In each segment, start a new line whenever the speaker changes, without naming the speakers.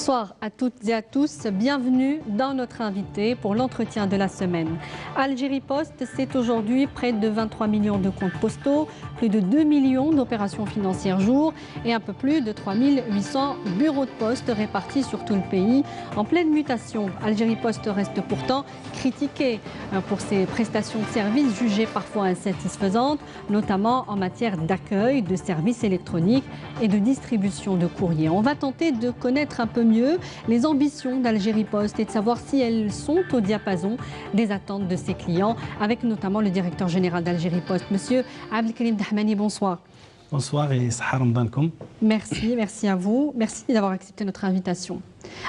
Bonsoir à toutes et à tous, bienvenue dans notre invité pour l'entretien de la semaine. Algérie Post, c'est aujourd'hui près de 23 millions de comptes postaux, plus de 2 millions d'opérations financières jour et un peu plus de 3800 bureaux de poste répartis sur tout le pays. En pleine mutation, Algérie Post reste pourtant critiquée pour ses prestations de services jugées parfois insatisfaisantes, notamment en matière d'accueil, de services électroniques et de distribution de courrier. On va tenter de connaître un peu mieux les ambitions d'Algérie Post et de savoir si elles sont au diapason des attentes de ses clients, avec notamment le directeur général d'Algérie Post, Monsieur Abdelkarim Dahmani. Bonsoir.
Bonsoir et Sahar Ramadankoum.
Merci à vous. Merci d'avoir accepté notre invitation.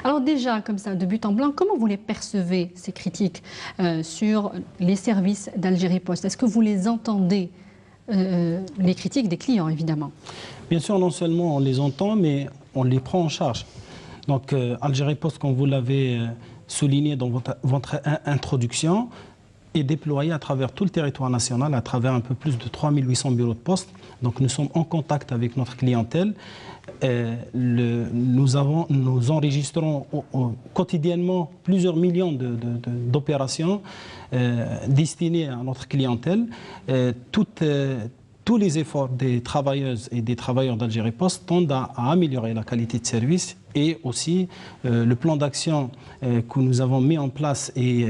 Alors déjà, comme ça, de but en blanc, comment vous les percevez, ces critiques sur les services d'Algérie Post? Est-ce que vous les entendez, les critiques des clients, évidemment?
Bien sûr, non seulement on les entend, mais on les prend en charge. Donc, Algérie Post, comme vous l'avez souligné dans votre introduction, est déployée à travers tout le territoire national, à travers un peu plus de 3800 bureaux de poste. Donc, nous sommes en contact avec notre clientèle. Nous enregistrons quotidiennement plusieurs millions d'opérations destinées à notre clientèle. Tous les efforts des travailleuses et des travailleurs d'Algérie Post tendent à améliorer la qualité de service et aussi le plan d'action que nous avons mis en place et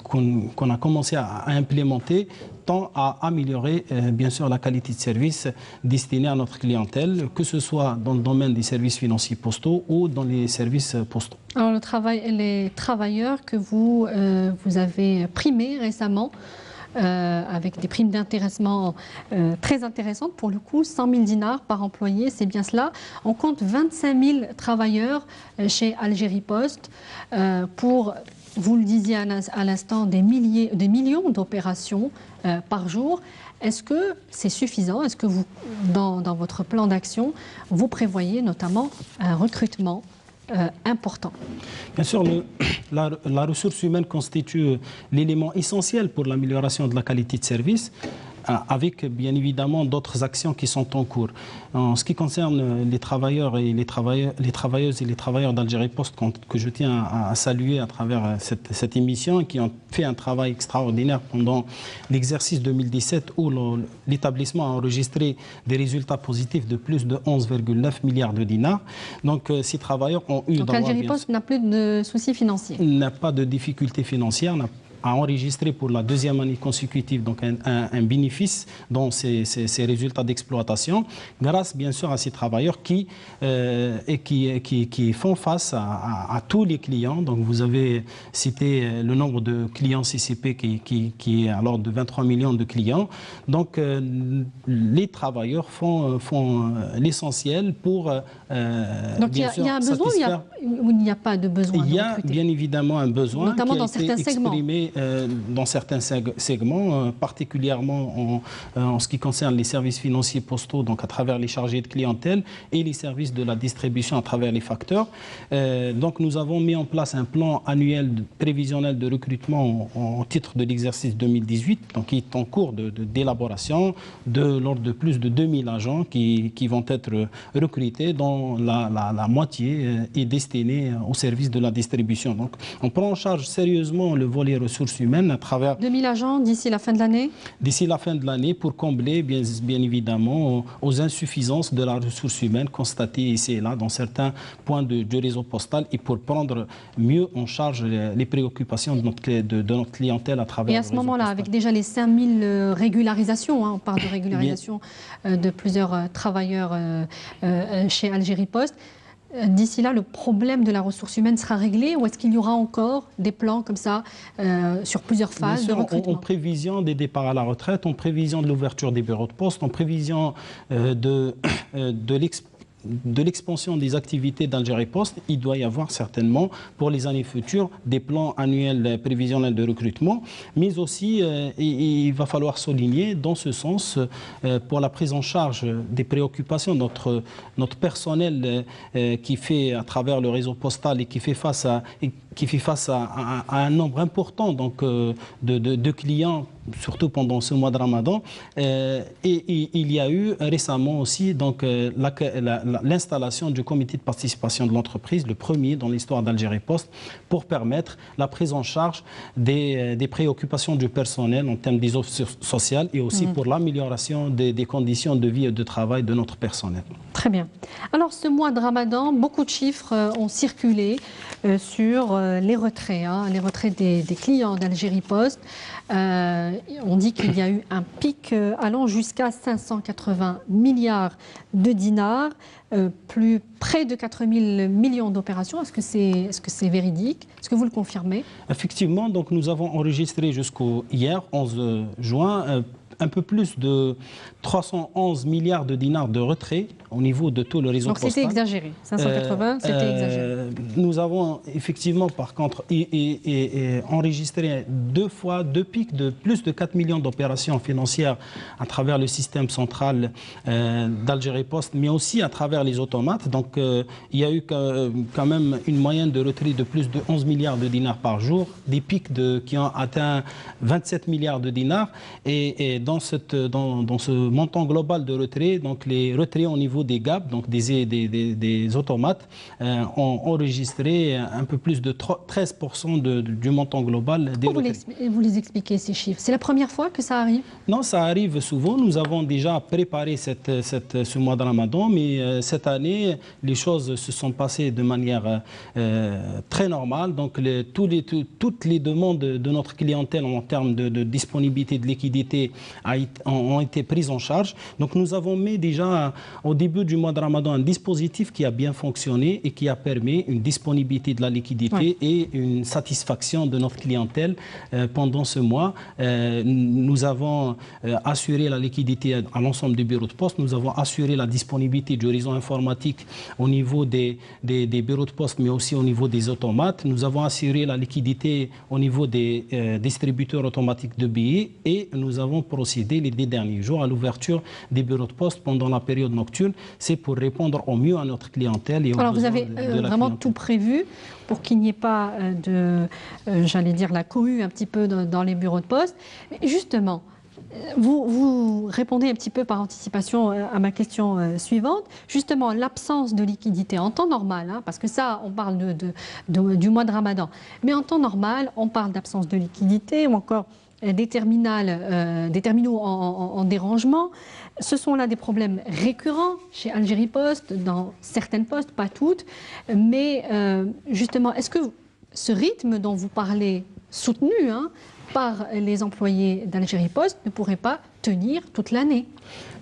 qu'on a commencé à implémenter tend à améliorer bien sûr la qualité de service destinée à notre clientèle, que ce soit dans le domaine des services financiers postaux ou dans les services postaux.
Alors le travail et les travailleurs que vous avez primés récemment, avec des primes d'intéressement très intéressantes pour le coup, 100 000 dinars par employé, c'est bien cela. On compte 25 000 travailleurs chez Algérie Post pour, vous le disiez à l'instant, des millions d'opérations par jour. Est-ce que c'est suffisant? Est-ce que vous, dans votre plan d'action, vous prévoyez notamment un recrutement important?
Bien sûr, la ressource humaine constitue l'élément essentiel pour l'amélioration de la qualité de service, avec bien évidemment d'autres actions qui sont en cours. En ce qui concerne les travailleurs et les travailleuses et les travailleurs d'Algérie Post, que je tiens à saluer à travers cette émission, qui ont fait un travail extraordinaire pendant l'exercice 2017 où l'établissement a enregistré des résultats positifs de plus de 11,9 milliards de dinars. Donc ces travailleurs ont eu...
Donc Algérie Post n'a plus de soucis financiers?
N'a pas de difficultés financières, a enregistré pour la deuxième année consécutive donc un bénéfice dans ces résultats d'exploitation, grâce bien sûr à ces travailleurs qui font face à tous les clients. Donc vous avez cité le nombre de clients CCP qui est à l'ordre de 23 millions de clients. Donc les travailleurs font l'essentiel pour
donc il y a un besoin ou il n'y a pas de besoin?
Il y a bien évidemment un besoin,
notamment
qui a
dans
été
certains segments.
Exprimé dans certains segments, particulièrement en ce qui concerne les services financiers postaux, donc à travers les chargés de clientèle et les services de la distribution à travers les facteurs. Donc nous avons mis en place un plan annuel prévisionnel de recrutement au titre de l'exercice 2018, donc qui est en cours d'élaboration, de l'ordre de plus de 2000 agents qui vont être recrutés, dont la moitié est destinée au service de la distribution. Donc on prend en charge sérieusement le volet ressources humaines à travers...
2000 agents d'ici la fin de l'année?
D'ici la fin de l'année, pour combler bien évidemment aux insuffisances de la ressource humaine constatées ici et là dans certains points du réseau postal et pour prendre mieux en charge les préoccupations de notre clientèle à travers...
Et à ce moment-là, avec déjà les 5000 régularisations, on parle de régularisation de plusieurs travailleurs chez Algérie Post, d'ici là, le problème de la ressource humaine sera réglé ou est-ce qu'il y aura encore des plans comme ça sur plusieurs phases de recrutement?
En prévision des départs à la retraite, en prévision de l'ouverture des bureaux de poste, en prévision de l'expansion des activités d'Algérie Post, il doit y avoir certainement pour les années futures des plans annuels prévisionnels de recrutement, mais aussi il va falloir souligner dans ce sens pour la prise en charge des préoccupations de notre personnel qui fait à travers le réseau postal et qui fait face qui fait face à un nombre important donc, de clients, surtout pendant ce mois de Ramadan. Et il y a eu récemment aussi l'installation du comité de participation de l'entreprise, le premier dans l'histoire d'Algérie Post, pour permettre la prise en charge des préoccupations du personnel en termes d'ISO social et aussi pour l'amélioration des conditions de vie et de travail de notre personnel.
Très bien. Alors ce mois de Ramadan, beaucoup de chiffres ont circulé sur les retraits, les retraits des clients d'Algérie Post. On dit qu'il y a eu un pic allant jusqu'à 580 milliards de dinars, près de 4 000 millions d'opérations. Est-ce que c'est véridique? Est-ce que vous le confirmez?
Effectivement, donc nous avons enregistré jusqu'au hier, 11 juin, un peu plus de 311 milliards de dinars de retrait au niveau de tout le réseau postal.
Donc c'était exagéré, 580, c'était exagéré.
Nous avons effectivement par contre enregistré deux pics de plus de 4 millions d'opérations financières à travers le système central d'Algérie Post, mais aussi à travers les automates. Donc il y a eu quand même une moyenne de retrait de plus de 11 milliards de dinars par jour, des pics qui ont atteint 27 milliards de dinars. Et dans ce montant global de retrait, donc les retraits au niveau des GAP, donc des automates, ont enregistré un peu plus de 13% du montant global des retraits.
Vous les expliquez ces chiffres? C'est la première fois que ça arrive?
Non, ça arrive souvent. Nous avons déjà préparé ce mois de Ramadan, mais cette année, les choses se sont passées de manière très normale. Donc toutes les demandes de notre clientèle en termes de disponibilité de liquidité ont été prises en charge. Donc nous avons mis déjà au début du mois de Ramadan un dispositif qui a bien fonctionné et qui a permis une disponibilité de la liquidité et une satisfaction de notre clientèle pendant ce mois. Nous avons assuré la liquidité à l'ensemble des bureaux de poste. Nous avons assuré la disponibilité du réseau informatique au niveau des bureaux de poste, mais aussi au niveau des automates. Nous avons assuré la liquidité au niveau des distributeurs automatiques de billets et nous avons procédé les 10 derniers jours à l'ouverture des bureaux de poste pendant la période nocturne. C'est pour répondre au mieux à notre clientèle. Alors
vous avez vraiment tout prévu pour qu'il n'y ait pas j'allais dire, la cohue un petit peu dans les bureaux de poste. Justement, vous répondez un petit peu par anticipation à ma question suivante. Justement, l'absence de liquidité en temps normal, parce que ça, on parle du mois de Ramadan, mais en temps normal, on parle d'absence de liquidité ou encore des terminaux en dérangement. Ce sont là des problèmes récurrents chez Algérie Post, dans certaines postes, pas toutes. Mais justement, est-ce que ce rythme dont vous parlez, soutenu par les employés d'Algérie Post, ne pourrait pas tenir toute l'année?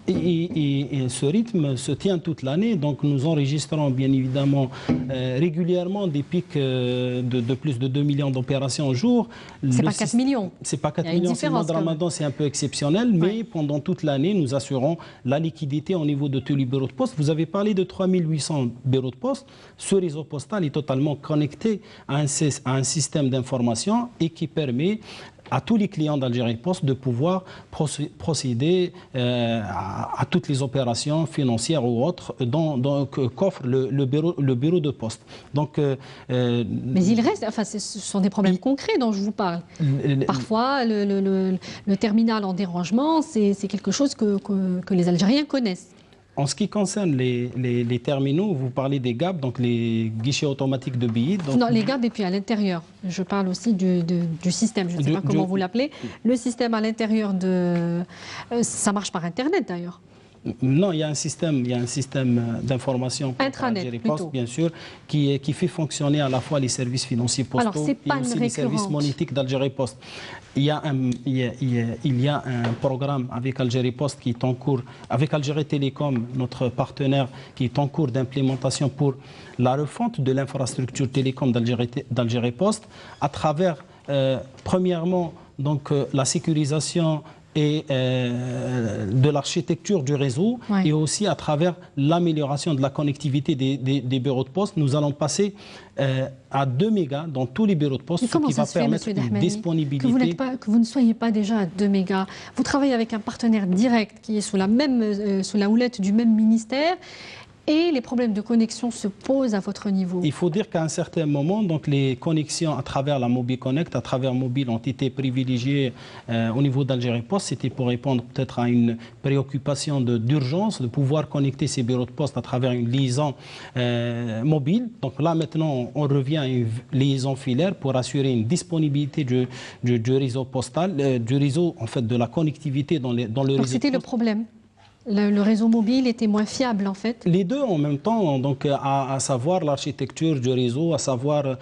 Et ce rythme se tient toute l'année, donc nous enregistrons bien évidemment régulièrement des pics de plus de 2 millions d'opérations au jour.
C'est pas 4 millions.
C'est pas 4 millions, c'est le mois de Ramadan, c'est un peu exceptionnel, mais pendant toute l'année, nous assurons la liquidité au niveau de tous les bureaux de poste. Vous avez parlé de 3800 bureaux de poste. Ce réseau postal est totalement connecté à un système d'information et qui permet à tous les clients d'Algérie Post de pouvoir procéder à toutes les opérations financières ou autres qu'offre le bureau de poste. Donc,
mais il reste, ce sont des problèmes concrets dont je vous parle. Parfois, le terminal en dérangement, c'est quelque chose que les Algériens connaissent.
En ce qui concerne les terminaux, vous parlez des GAP, donc les guichets automatiques de billets. Donc...
Non, les GAP et puis à l'intérieur. Je parle aussi du système, je ne sais pas comment vous l'appelez. Le système à l'intérieur ça marche par Internet d'ailleurs.
Non, il y a un système d'information
Algérie Post,
bien sûr, qui fait fonctionner à la fois les services financiers postaux et aussi les services monétiques d'Algérie Post. Il y a un programme avec Algérie Post qui est en cours, avec Algérie Télécom, notre partenaire, qui est en cours d'implémentation pour la refonte de l'infrastructure télécom d'Algérie Post, à travers, premièrement, donc, la sécurisation et de l'architecture du réseau et aussi à travers l'amélioration de la connectivité des bureaux de poste. Nous allons passer à 2 mégas dans tous les bureaux de poste, ce qui va permettre une disponibilité.
Que vous ne soyez pas déjà à 2 mégas. Vous travaillez avec un partenaire direct qui est sous la houlette du même ministère. Et les problèmes de connexion se posent à votre niveau?
Il faut dire qu'à un certain moment, donc, les connexions à travers la MobiConnect, à travers mobile, ont été privilégiées au niveau d'Algérie Post. C'était pour répondre peut-être à une préoccupation d'urgence, de pouvoir connecter ces bureaux de poste à travers une liaison mobile. Donc là, maintenant, on revient à une liaison filaire pour assurer une disponibilité du réseau postal, du réseau, en fait, de la connectivité dans le réseau.
Donc c'était le problème? Le réseau mobile était moins fiable, en fait?
Les deux en même temps, donc, à savoir l'architecture du réseau, à savoir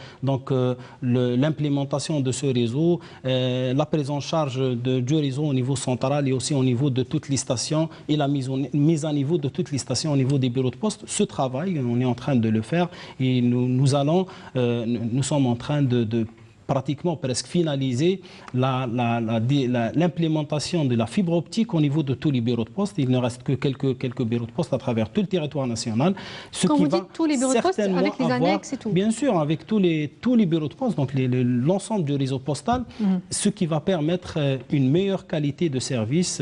l'implémentation de ce réseau, la prise en charge du réseau au niveau central et aussi au niveau de toutes les stations et la mise à niveau de toutes les stations au niveau des bureaux de poste. Ce travail, on est en train de le faire et nous sommes en train de pratiquement presque finaliser l'implémentation de la fibre optique au niveau de tous les bureaux de poste. Il ne reste que quelques bureaux de poste à travers tout le territoire national.
Quand vous dites tous les bureaux de poste, avec les annexes et tout?
Bien sûr, avec tous les bureaux de poste, donc l'ensemble du réseau postal, ce qui va permettre une meilleure qualité de service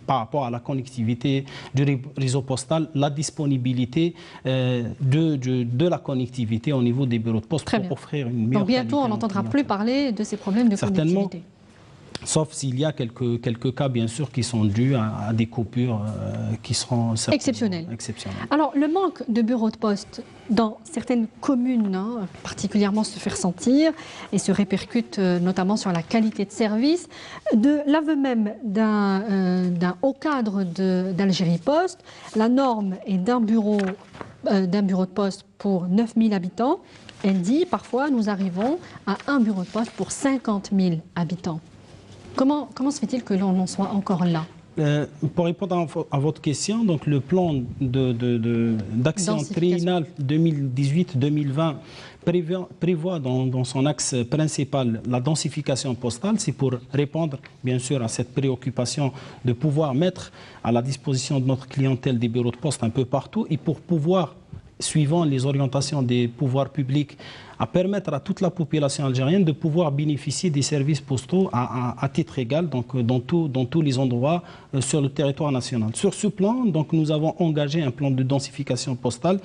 par rapport à la connectivité du réseau postal, la disponibilité de la connectivité au niveau des bureaux de poste pour offrir une meilleure qualité.
On n'entendra plus parler de ces problèmes de connectivité.
Sauf s'il y a quelques cas, bien sûr, qui sont dus à des coupures qui seront
exceptionnelles. Alors, le manque de bureaux de poste dans certaines communes, particulièrement, se fait ressentir et se répercute notamment sur la qualité de service. De l'aveu même d'un haut cadre d'Algérie Post, la norme est d'un bureau de poste pour 9000 habitants. Elle dit parfois nous arrivons à un bureau de poste pour 50 000 habitants. Comment se fait-il que l'on en soit encore là?
Pour répondre à votre question, donc le plan d'action triennale 2018-2020 prévoit dans son axe principal la densification postale. C'est pour répondre bien sûr à cette préoccupation de pouvoir mettre à la disposition de notre clientèle des bureaux de poste un peu partout et pour pouvoir, suivant les orientations des pouvoirs publics, à permettre à toute la population algérienne de pouvoir bénéficier des services postaux à titre égal, donc dans tous les endroits sur le territoire national. Sur ce plan, donc, nous avons engagé un plan de densification postale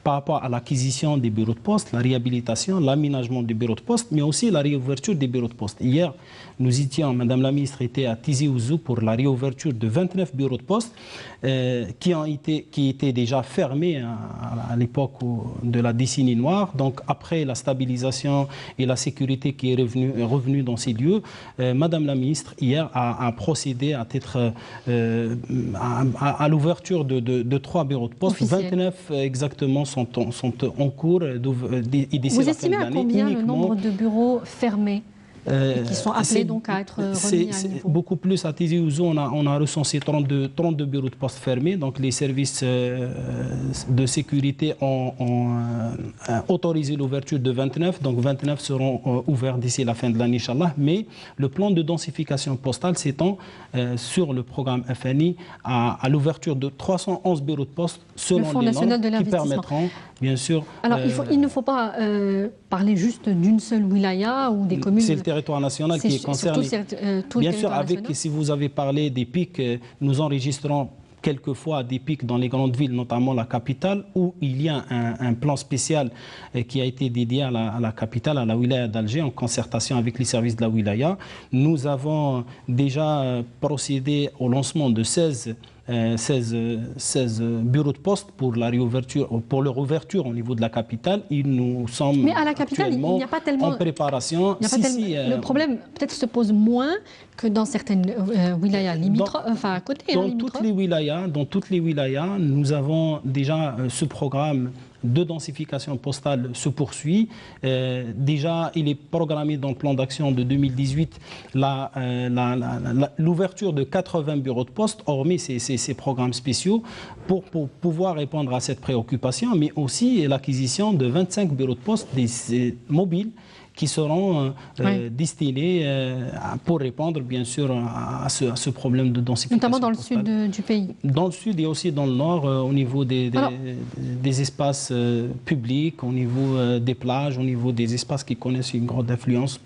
par rapport à l'acquisition des bureaux de poste, la réhabilitation, l'aménagement des bureaux de poste, mais aussi la réouverture des bureaux de poste. Hier, nous étions, Madame la Ministre était à Tizi Ouzou pour la réouverture de 29 bureaux de poste qui étaient déjà fermés à l'époque de la décennie noire. Donc après la stabilisation et la sécurité qui est revenue dans ces lieux, Madame la Ministre, hier, a procédé à l'ouverture de 3 bureaux de poste.
Officiel.
29 exactement sont en cours d'ici la fin de l'année.
Vous estimez à combien le nombre de bureaux fermés qui sont appelés donc à être remis à niveau?
Beaucoup plus. À Tizi Ouzou, on a recensé 32 bureaux de poste fermés. Donc les services de sécurité ont autorisé l'ouverture de 29. Donc 29 seront ouverts d'ici la fin de l'année, Inch'Allah. Mais le plan de densification postale s'étend sur le programme FNI à l'ouverture de 311 bureaux de poste selon les normes qui permettront, bien sûr...
Alors il ne faut pas parler juste d'une seule wilaya ou des communes...
C'est le territoire national qui est concerné. Bien sûr, si vous avez parlé des pics, nous enregistrons quelquefois des pics dans les grandes villes, notamment la capitale, où il y a un plan spécial qui a été dédié à la capitale, à la wilaya d'Alger, en concertation avec les services de la wilaya. Nous avons déjà procédé au lancement de 16 bureaux de poste pour leur ouverture au niveau de la capitale. Nous sommes
Mais à la capitale, il n'y a pas tellement...
en préparation.
Le problème peut-être se pose moins que dans certaines wilayas limitrophes, enfin à côté.
Dans toutes les wilayas, nous avons déjà ce programme de densification postale se poursuit. Déjà, il est programmé dans le plan d'action de 2018 l'ouverture de 80 bureaux de poste, hormis ces programmes spéciaux, pour pouvoir répondre à cette préoccupation, mais aussi l'acquisition de 25 bureaux de poste mobiles qui seront destinés pour répondre, bien sûr, à ce problème de densification.
Notamment dans le sud du pays.
Dans le sud et aussi dans le nord, au niveau des espaces publics, au niveau des plages, au niveau des espaces qui connaissent une grande influence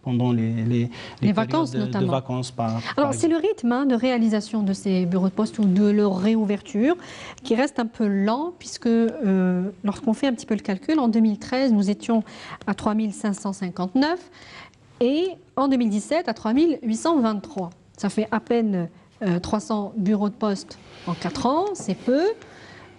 pendant les
vacances, notamment.
De vacances.
Alors, c'est le rythme de réalisation de ces bureaux de poste ou de leur réouverture qui reste un peu lent, puisque lorsqu'on fait un petit peu le calcul, en 2013, nous étions à 3559 et en 2017 à 3823. Ça fait à peine 300 bureaux de poste en 4 ans, c'est peu.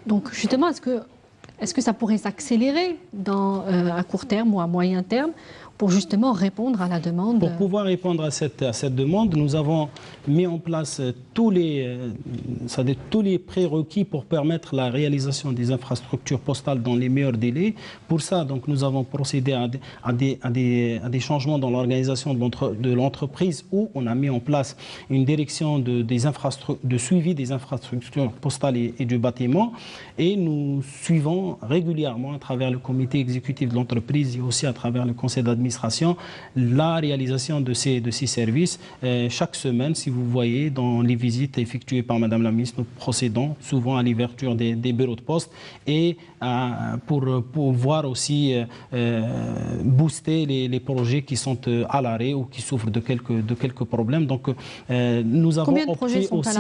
Donc justement, est-ce que ça pourrait s'accélérer à court terme ou à moyen terme pour justement répondre à la demande?
Pour pouvoir répondre à cette demande, nous avons mis en place tous les prérequis pour permettre la réalisation des infrastructures postales dans les meilleurs délais. Pour ça, donc, nous avons procédé à des changements dans l'organisation de l'entreprise, où on a mis en place une direction de suivi des infrastructures postales et du bâtiment. Et nous suivons régulièrement à travers le comité exécutif de l'entreprise et aussi à travers le conseil d'administration la réalisation de ces services. Chaque semaine, si vous voyez, dans les visites effectuées par Madame la ministre, nous procédons souvent à l'ouverture des bureaux de poste et pour voir aussi booster les projets qui sont à l'arrêt ou qui souffrent de quelques problèmes. Donc, nous avons opté aussi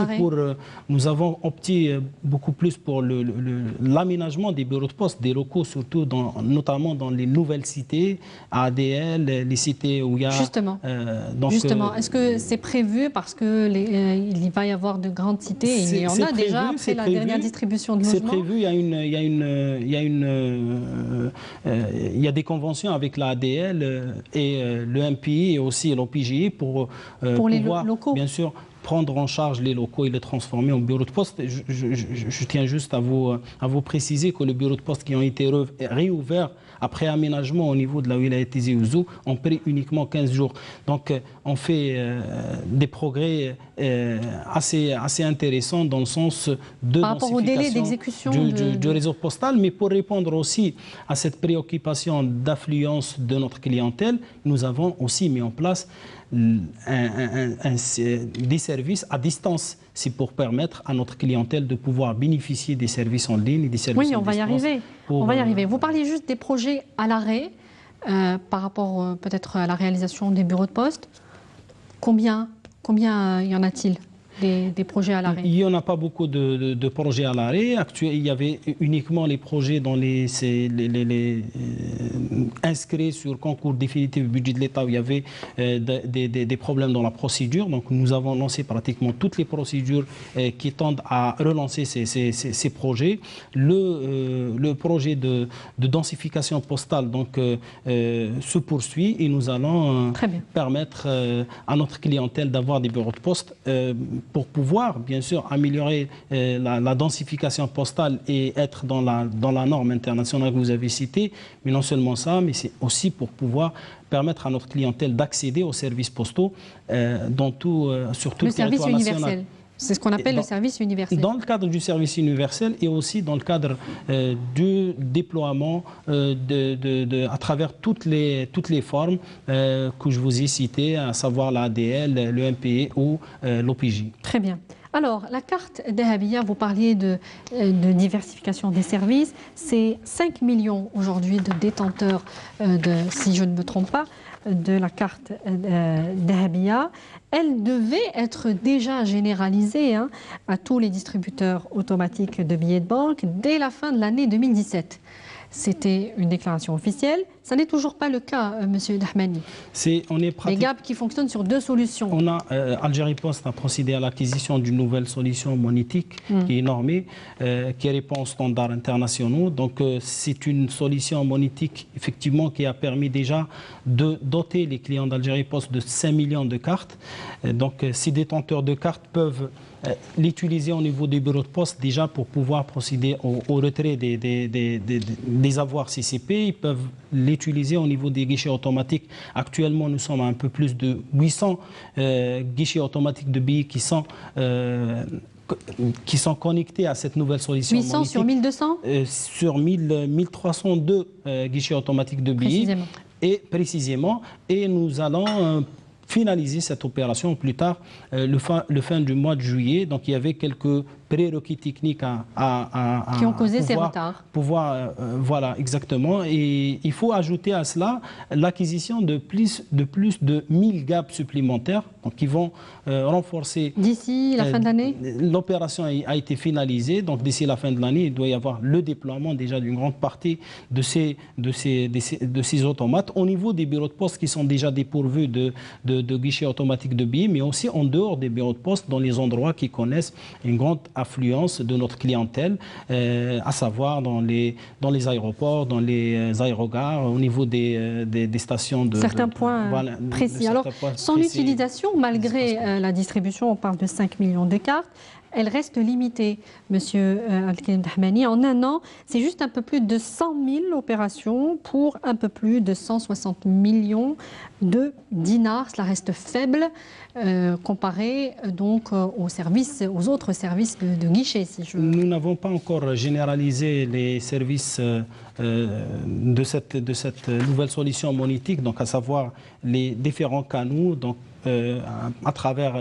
nous avons opté beaucoup plus pour l'aménagement des bureaux de poste, des locaux, surtout notamment dans les nouvelles cités, ADL, les cités où il y a...
Justement, est-ce que c'est prévu parce qu'il va y avoir de grandes cités et il y en a déjà après la dernière distribution de logements?
C'est prévu, il y a des conventions avec la ADL et le MPI et aussi l'OPJ pour pouvoir,
locaux,
bien sûr, prendre en charge les locaux et les transformer en bureaux de poste. Je tiens juste à vous préciser que les bureaux de poste qui ont été réouverts après aménagement au niveau de la wilaya Tizi Ouzou ont pris uniquement 15 jours. Donc on fait des progrès assez intéressants dans le sens de
par rapport au délai d'exécution
du réseau postal, mais pour répondre aussi à cette préoccupation d'affluence de notre clientèle, nous avons aussi mis en place des services à distance. C'est pour permettre à notre clientèle de pouvoir bénéficier des services en ligne et des services
on va y arriver. On va y arriver. Vous parliez juste des projets à l'arrêt par rapport peut-être à la réalisation des bureaux de poste. Combien y en a-t-il des projets à l'arrêt?
Il n'y en a pas beaucoup de projets à l'arrêt. Il y avait uniquement les projets dans inscrits sur concours définitif du budget de l'État où il y avait des problèmes dans la procédure. Donc nous avons lancé pratiquement toutes les procédures qui tendent à relancer ces projets. Le projet de densification postale se poursuit et nous allons permettre à notre clientèle d'avoir des bureaux de poste pour pouvoir, bien sûr, améliorer la densification postale et être dans la norme internationale que vous avez citée. Mais non seulement ça, mais c'est aussi pour pouvoir permettre à notre clientèle d'accéder aux services postaux sur tout le territoire national.
Universel. C'est ce qu'on appelle le service universel.
Dans le cadre du service universel et aussi dans le cadre du déploiement à travers toutes les formes que je vous ai citées, à savoir l'ADL, le MPE ou l'OPJ.
Très bien. Alors, la carte Dahabia, vous parliez de diversification des services. C'est 5 millions aujourd'hui de détenteurs, si je ne me trompe pas, de la carte Dahabia. Elle devait être déjà généralisée à tous les distributeurs automatiques de billets de banque dès la fin de l'année 2017. C'était une déclaration officielle. Ça n'est toujours pas le cas, Monsieur Dahmani. Les GAB qui fonctionnent sur 2 solutions.
Algérie Post a procédé à l'acquisition d'une nouvelle solution monétique qui est normée, qui répond aux standards internationaux. Donc c'est une solution monétique effectivement qui a permis déjà de doter les clients d'Algérie Post de 5 millions de cartes. Donc ces détenteurs de cartes peuvent l'utiliser au niveau des bureaux de poste déjà pour pouvoir procéder au retrait des avoirs CCP. Ils peuvent l'utiliser au niveau des guichets automatiques. Actuellement, nous sommes à un peu plus de 800 guichets automatiques de billets qui sont connectés à cette nouvelle solution
800
monétique.
sur 1200
Sur 1302 guichets automatiques de billets. Et précisément, et nous allons finaliser cette opération plus tard, le fin du mois de juillet. Donc il y avait quelques prérequis techniques
qui ont causé ces retards.
Voilà, exactement. Et il faut ajouter à cela l'acquisition de plus de 1000 GAP supplémentaires, donc qui vont renforcer...
D'ici la fin de l'année?
L'opération a été finalisée, donc d'ici la fin de l'année, il doit y avoir le déploiement déjà d'une grande partie de ces automates au niveau des bureaux de poste qui sont déjà dépourvus de guichets automatiques de billets, mais aussi en dehors des bureaux de poste, dans les endroits qui connaissent une grande affluence de notre clientèle, à savoir dans les aéroports, dans les aérogares, au niveau des stations de...
Certains points précis. Alors, son utilisation, malgré la distribution, on parle de 5 millions de cartes, elle reste limitée, Monsieur Abdelkarim Dahmani. En un an, c'est juste un peu plus de 100 000 opérations pour un peu plus de 160 millions de dinars. Cela reste faible comparé donc aux autres services de guichet.
Nous n'avons pas encore généralisé les services de cette nouvelle solution monétique, donc à savoir les différents canaux, donc à travers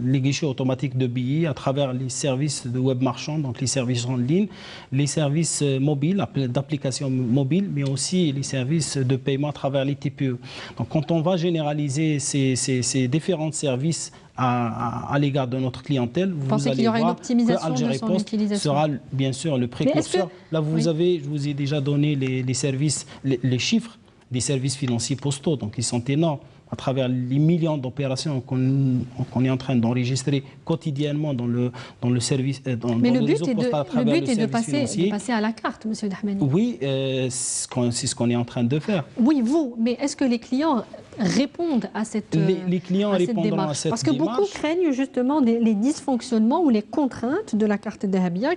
les guichets automatiques de billets, à travers les services de web marchands, donc les services en ligne, les services mobiles, d'applications mobiles, mais aussi les services de paiement à travers les TPE. Donc quand on va généraliser ces différents services à l'égard de notre clientèle, vous allez voir que Algérie Post sera bien sûr le précurseur. Là, je vous ai déjà donné les services, les chiffres des services financiers postaux, donc ils sont énormes. À travers les millions d'opérations qu'on est en train d'enregistrer quotidiennement dans le service,
mais le but est de passer à la carte, M. Dahmani.
Oui, c'est ce qu'on est en train de faire.
Oui, vous, mais est-ce que les clients répondent à cette démarche?
Les clients répondront à cette démarche.
Parce que beaucoup craignent justement les dysfonctionnements ou les contraintes de la carte Dahabia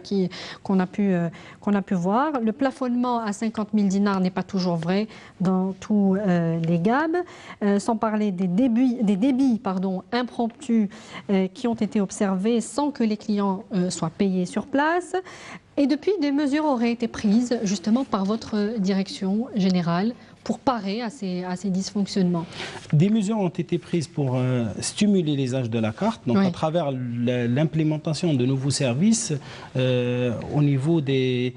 qu'on a pu voir. Le plafonnement à 50 000 dinars n'est pas toujours vrai dans tous les GAB, sans parler des débits impromptus qui ont été observés sans que les clients soient payés sur place. Et depuis, des mesures auraient été prises justement par votre direction générale pour parer à ces dysfonctionnements. Des
mesures ont été prises pour stimuler l'usage de la carte, donc à travers l'implémentation de nouveaux services au niveau des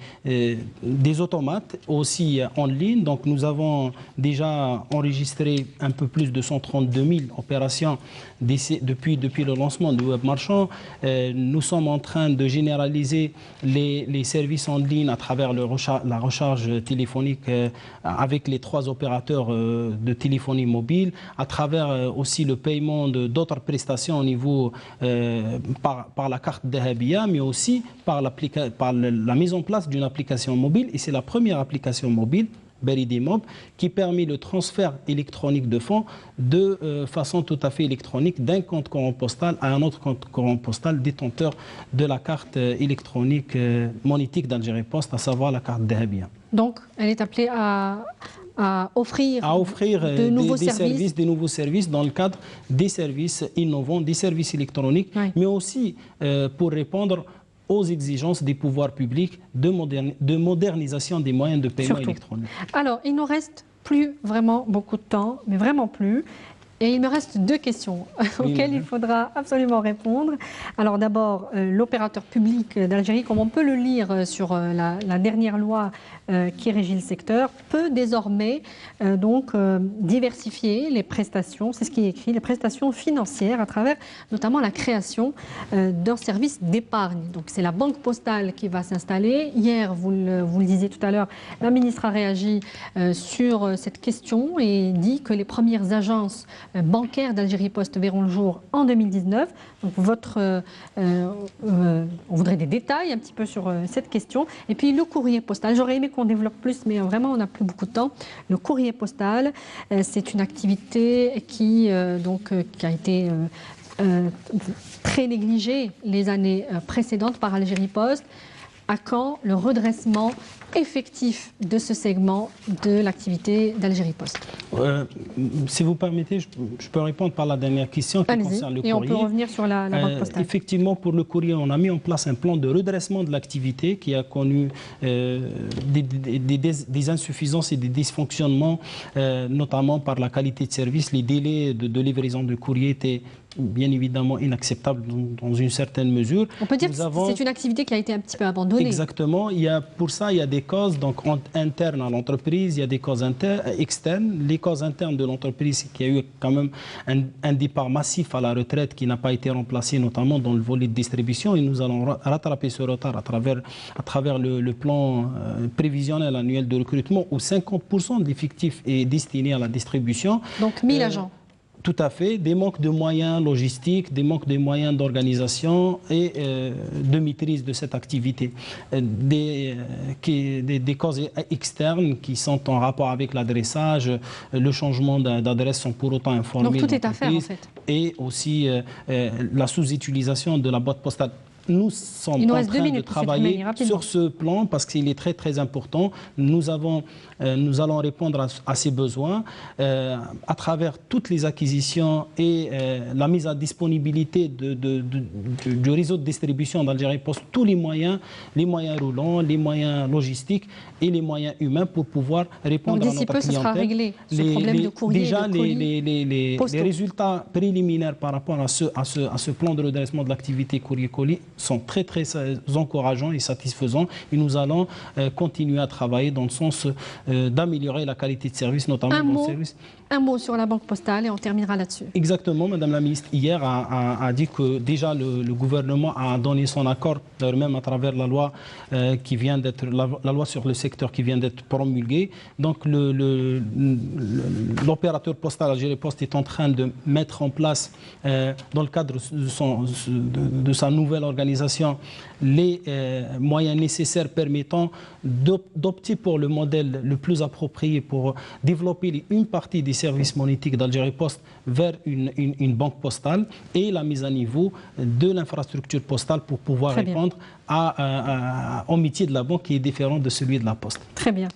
automates, aussi en ligne. Donc nous avons déjà enregistré un peu plus de 132 000 opérations depuis le lancement du web marchand. Nous sommes en train de généraliser les services en ligne à travers la recharge téléphonique avec les 3 opérateurs de téléphonie mobile, à travers aussi le paiement d'autres prestations au niveau par la carte Dahabia, mais aussi par la mise en place d'une application mobile. Et c'est la première application mobile, Beridimob, qui permet le transfert électronique de fonds de façon tout à fait électronique d'un compte courant postal à un autre compte courant postal détenteur de la carte électronique monétique d'Algérie Post, à savoir la carte Dahabia.
Donc, elle est appelée à offrir de
nouveaux services dans le cadre des services innovants, des services électroniques, mais aussi pour répondre aux exigences des pouvoirs publics de modernisation des moyens de paiement électronique.
Alors, il nous reste plus vraiment beaucoup de temps, mais vraiment plus. Et il me reste 2 questions auxquelles il faudra absolument répondre. Alors d'abord, l'opérateur public d'Algérie, comme on peut le lire sur la dernière loi qui régit le secteur, peut désormais diversifier les prestations, c'est ce qui est écrit, les prestations financières à travers notamment la création d'un service d'épargne. Donc c'est la banque postale qui va s'installer. Hier, vous le disiez tout à l'heure, la ministre a réagi sur cette question et dit que les premières agences bancaires d'Algérie Post verront le jour en 2019. Donc on voudrait des détails un petit peu sur cette question. Et puis le courrier postal, j'aurais aimé qu'on développe plus, mais vraiment on n'a plus beaucoup de temps. Le courrier postal, c'est une activité qui a été très négligée les années précédentes par Algérie Post. À quand le redressement effectif de ce segment de l'activité d'Algérie Post?
Si vous permettez, je peux répondre par la dernière question qui concerne le courrier.
Et on peut revenir sur la banque postale.
Effectivement, pour le courrier, on a mis en place un plan de redressement de l'activité qui a connu des insuffisances et des dysfonctionnements, notamment par la qualité de service. Les délais de livraison de courrier étaient bien évidemment inacceptable dans une certaine mesure.
On peut dire que c'est une activité qui a été un petit peu abandonnée.
Exactement. Pour ça, il y a des causes internes à l'entreprise, il y a des causes externes. Les causes internes de l'entreprise, qui a eu quand même un départ massif à la retraite qui n'a pas été remplacé, notamment dans le volet de distribution. Et nous allons rattraper ce retard à travers le plan prévisionnel annuel de recrutement où 50% de l'effectif est destiné à la distribution.
Donc 1000 agents.
Tout à fait, des manques de moyens logistiques, des manques de moyens d'organisation et de maîtrise de cette activité. Des causes externes qui sont en rapport avec l'adressage, le changement d'adresse sans pour autant informer.
Donc tout est à faire en fait.
Et aussi la sous-utilisation de la boîte postale. Nous sommes en train de travailler sur ce plan parce qu'il est très très important. Nous allons répondre à ces besoins à travers toutes les acquisitions et la mise à disponibilité du réseau de distribution d'Algérie Post, tous les moyens roulants, les moyens logistiques et les moyens humains pour pouvoir répondre à notre clientèle.
D'ici peu, ce sera réglé, ce problème de courrier.
Déjà, les résultats préliminaires par rapport à ce plan de redressement de l'activité courrier-colis sont très très encourageants et satisfaisants et nous allons continuer à travailler dans le sens d'améliorer la qualité de service, notamment dans le service.
Un mot sur la banque postale et on terminera là-dessus.
Exactement, Madame la ministre hier a dit que déjà le gouvernement a donné son accord, même à travers la loi qui vient d'être la loi sur le secteur qui vient d'être promulguée. Donc l'opérateur postal Algérie Post est en train de mettre en place dans le cadre de sa nouvelle organisation les moyens nécessaires permettant d'opter pour le modèle le plus approprié pour développer une partie des services monétiques d'Algérie Post vers une banque postale et la mise à niveau de l'infrastructure postale pour pouvoir répondre au métier de la banque qui est différent de celui de la Poste.
Très bien.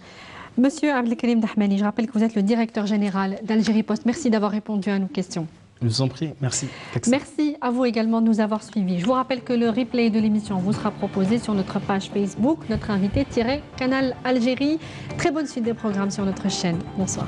Monsieur Abdelkarim Dahmani, je rappelle que vous êtes le directeur général d'Algérie Post. Merci d'avoir répondu à nos questions.
Je vous en prie, merci.
Merci à vous également de nous avoir suivis. Je vous rappelle que le replay de l'émission vous sera proposé sur notre page Facebook, notre invité Canal Algérie. Très bonne suite des programmes sur notre chaîne. Bonsoir.